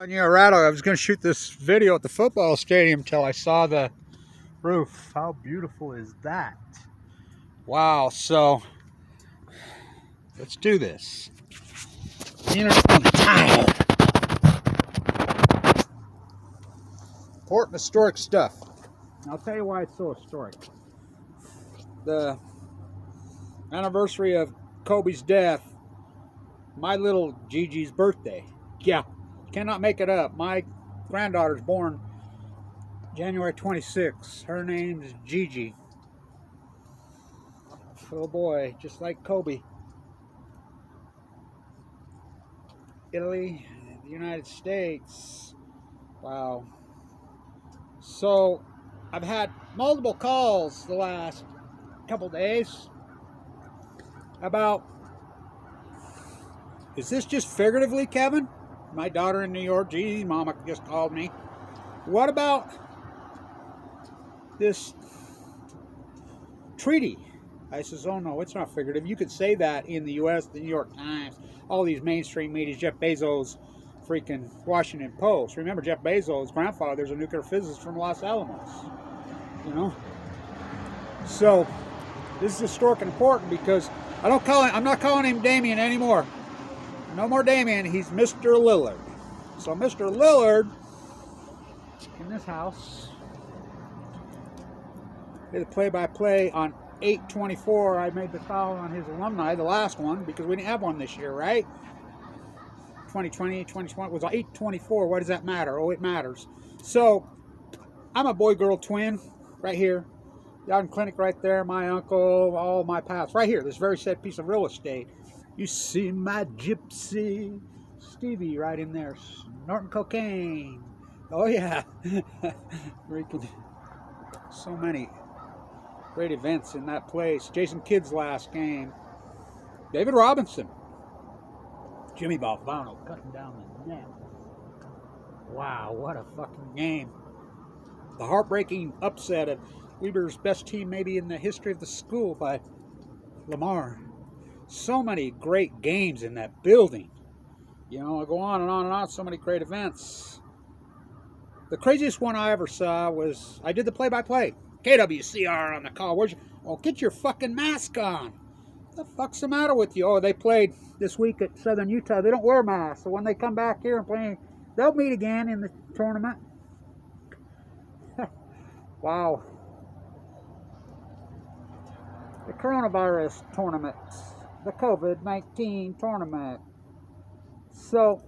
Yeah, rattle. I was going to shoot this video at the football stadium till I saw the roof. How beautiful is that? Wow. So let's do this. You know, I'm tired. Important historic stuff. I'll tell you why it's so historic. The anniversary of Kobe's death, my little Gigi's birthday. Yeah, cannot make it up. My granddaughter's born January 26th. Her name is Gigi. Oh boy, just like Kobe. Italy, the United States. Wow. So I've had multiple calls the last couple days about, is this just figuratively, Kevin? My daughter in New York, gee, Mama just called me. What about this treaty? I says, oh no, it's not figurative. You could say that in the U.S., the New York Times, all these mainstream media, Jeff Bezos, freaking Washington Post. Remember, Jeff Bezos' grandfather's a nuclear physicist from Los Alamos. You know? So, this is historic and important because I'm not calling him Damian anymore. No more Damian, he's Mr. Lillard. So Mr. Lillard, in this house, did a play-by-play on 8/24. I made the call on his alumni, the last one, because we didn't have one this year, right? 2020, 2020 was 8/24. What does that matter? Oh, it matters. So, I'm a boy-girl twin right here. The Ogden Clinic right there, my uncle, all my past. Right here, this very said piece of real estate. You see my gypsy. Stevie right in there, snorting cocaine. Oh, yeah. So many great events in that place. Jason Kidd's last game. David Robinson. Jimmy Balvano cutting down the net. Wow, what a fucking game. The heartbreaking upset of Weber's best team maybe in the history of the school by Lamar. So many great games in that building. You know, I go on and on and on. So many great events. The craziest one I ever saw was, I did the play-by-play. KWCR on the call. Oh, get your fucking mask on. What the fuck's the matter with you? Oh, they played this week at Southern Utah. They don't wear masks. So when they come back here and play, they'll meet again in the tournament. Wow. The coronavirus tournament. The COVID-19 tournament. So,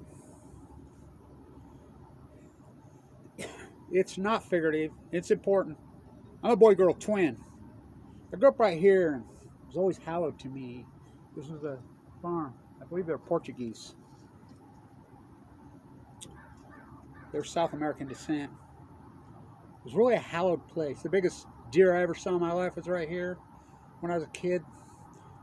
it's not figurative. It's important. I'm a boy-girl twin. I grew up right here, and it was always hallowed to me. This was a farm. I believe they're Portuguese. They're South American descent. It was really a hallowed place. The biggest deer I ever saw in my life was right here when I was a kid.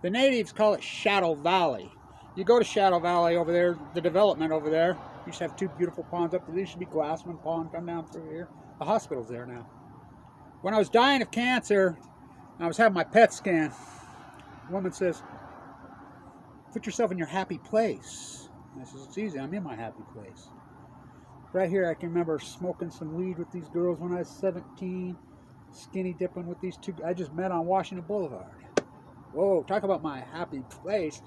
The natives call it Shadow Valley. You go to Shadow Valley over there, the development over there. You used to have two beautiful ponds up there. There used to be Glassman Pond, come down through here. The hospital's there now. When I was dying of cancer, and I was having my PET scan, a woman says, put yourself in your happy place. And I says, it's easy, I'm in my happy place. Right here, I can remember smoking some weed with these girls when I was 17, skinny dipping with these two I just met on Washington Boulevard. Whoa, talk about my happy place.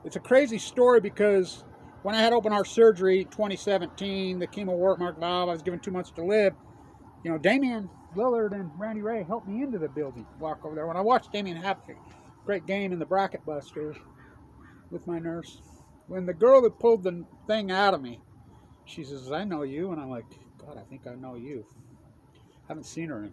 It's a crazy story because when I had open heart surgery 2017, the chemo worked, marked valve, I was given 2 months to live. You know, Damian Lillard and Randy Ray helped me into the building, walk over there. When I watched Damian have a great game in the Bracket Busters with my nurse, when the girl that pulled the thing out of me, she says, I know you. And I'm like, God, I think I know you. Haven't seen her in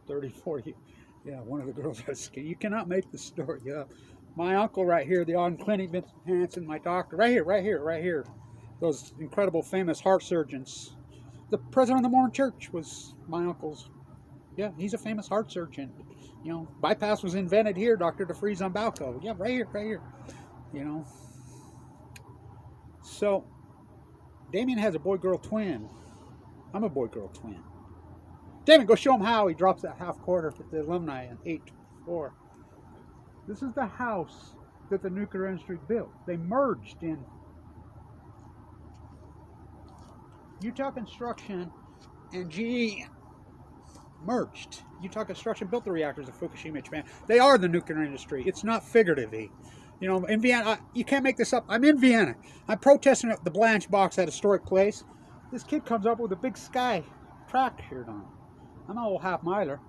34 years. Yeah, one of the girls I was skinny. You cannot make the story up. My uncle right here, the Ogden Clinic, Vincent Hansen, my doctor, right here. Those incredible famous heart surgeons. The president of the Mormon Church was my uncle's. Yeah, he's a famous heart surgeon. You know, bypass was invented here, Dr. DeFries on Balco. Yeah, right here. You know. So, Damian has a boy-girl twin. I'm a boy-girl twin. Damian, go show him how he drops that half quarter with the alumni in 8/4. This is the house that the nuclear industry built. They merged in Utah Construction and GE merged. Utah Construction built the reactors of Fukushima, Japan. They are the nuclear industry. It's not figuratively. You know, in Vienna, you can't make this up. I'm in Vienna. I'm protesting at the Blanche box, that historic place. This kid comes up with a big sky tractor shirt on. I'm an old half-miler.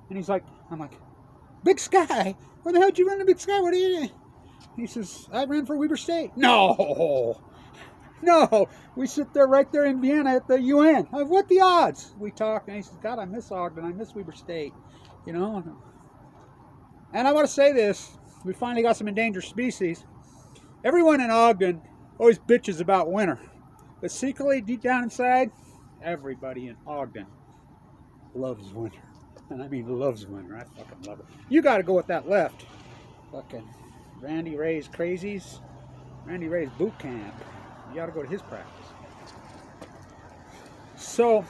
And he's like, I'm like, Big Sky? Where the hell did you run to Big Sky? What are you doing? He says, I ran for Weber State. No! No! We sit there right there in Vienna at the UN. What the odds? We talk, and he says, God, I miss Ogden. I miss Weber State. You know? And I want to say this. We finally got some endangered species. Everyone in Ogden always bitches about winter. But secretly, deep down inside, everybody in Ogden loves winter. And I mean loves winter. I fucking love it. You got to go with that left. Fucking Randy Ray's crazies. Randy Ray's boot camp. You got to go to his practice. So,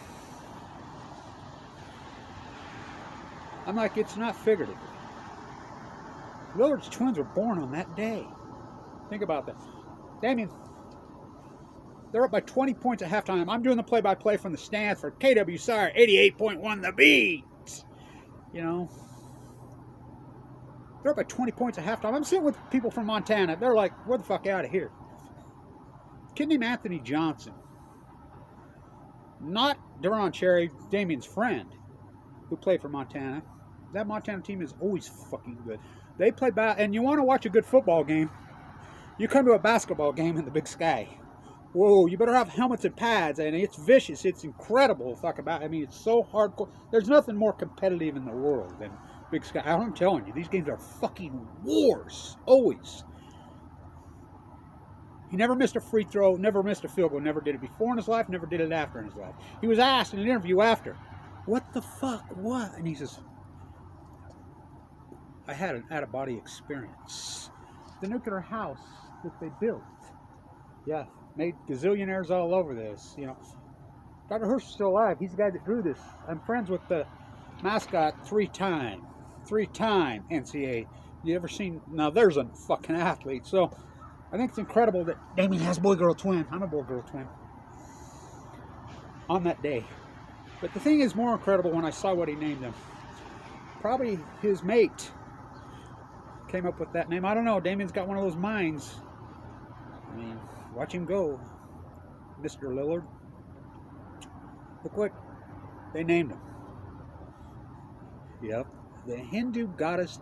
I'm like, it's not figurative. Willard's twins were born on that day. Think about that. Damian, they're up by 20 points at halftime. I'm doing the play-by-play from the stands for KW Sire 88.1 The Beat. You know, they're up by 20 points at halftime. I'm sitting with people from Montana. They're like, "Where the fuck out of here?" A kid named Anthony Johnson, not Deron Cherry, Damian's friend, who played for Montana. That Montana team is always fucking good. They play and you want to watch a good football game, you come to a basketball game in the Big Sky. Whoa, you better have helmets and pads, and it's vicious. It's incredible. I mean, it's so hardcore. There's nothing more competitive in the world than Big Sky. I'm telling you, these games are fucking wars. Always. He never missed a free throw, never missed a field goal, never did it before in his life, never did it after in his life. He was asked in an interview after, what the fuck, what? And he says, I had an out-of-body experience. The nuclear house that they built, yeah, made gazillionaires all over this, you know. Dr. Hirsch is still alive. He's the guy that drew this. I'm friends with the mascot three-time NCAA. You ever seen? Now there's a fucking athlete. So I think it's incredible that Damian has a boy-girl twin. I'm a boy-girl twin. On that day. But the thing is more incredible when I saw what he named them. Probably his mate came up with that name. I don't know. Damian's got one of those minds. I mean, watch him go, Mr. Lillard. Look what they named him. Yep. The Hindu goddess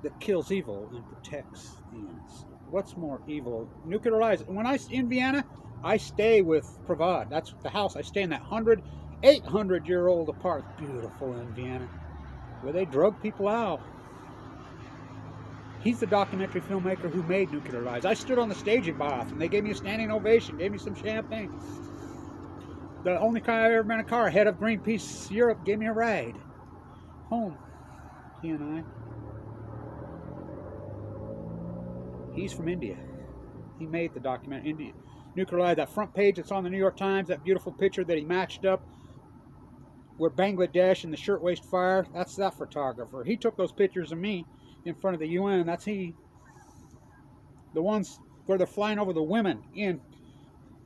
that kills evil and protects the innocent. What's more evil? Nuclear lies. When I'm in Vienna, I stay with Provad. That's the house. I stay in that 800-year-old apartment. Beautiful in Vienna. Where they drug people out. He's the documentary filmmaker who made Nuclear Lies. I stood on the stage in Bath, and they gave me a standing ovation, gave me some champagne. The only car I've ever been in a car, head of Greenpeace Europe, gave me a ride home. He and I. He's from India. He made the documentary India. Nuclear Lies, that front page that's on the New York Times, that beautiful picture that he matched up where Bangladesh and the shirtwaist fire, that's that photographer. He took those pictures of me in front of the UN. That's he. The ones where they're flying over the women in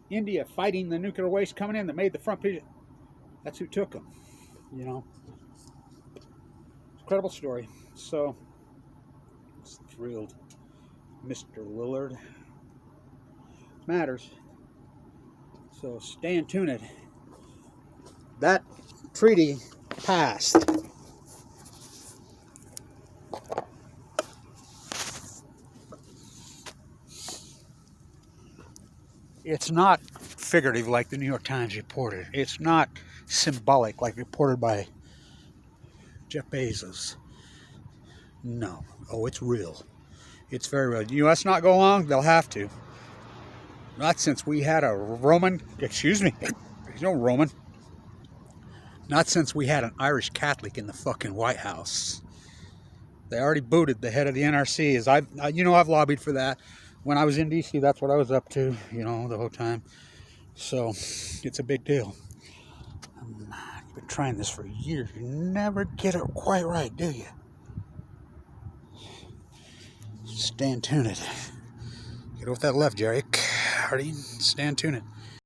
India fighting the nuclear waste coming in that made the front page. That's who took them. You know. Incredible story. So, I was thrilled. Mr. Willard. Matters. So, stay tuned. That treaty passed. It's not figurative like the New York Times reported. It's not symbolic like reported by Jeff Bezos. No. Oh, it's real. It's very real. The U.S. not go along? They'll have to. Not since we had a Roman, excuse me, there's no Roman. Not since we had an Irish Catholic in the fucking White House. They already booted the head of the NRC. I've lobbied for that. When I was in D.C., that's what I was up to, the whole time. So, it's a big deal. I've been trying this for years. You never get it quite right, do you? Stay tuned. Get off that left, Jerry. Alrighty, stand tuned.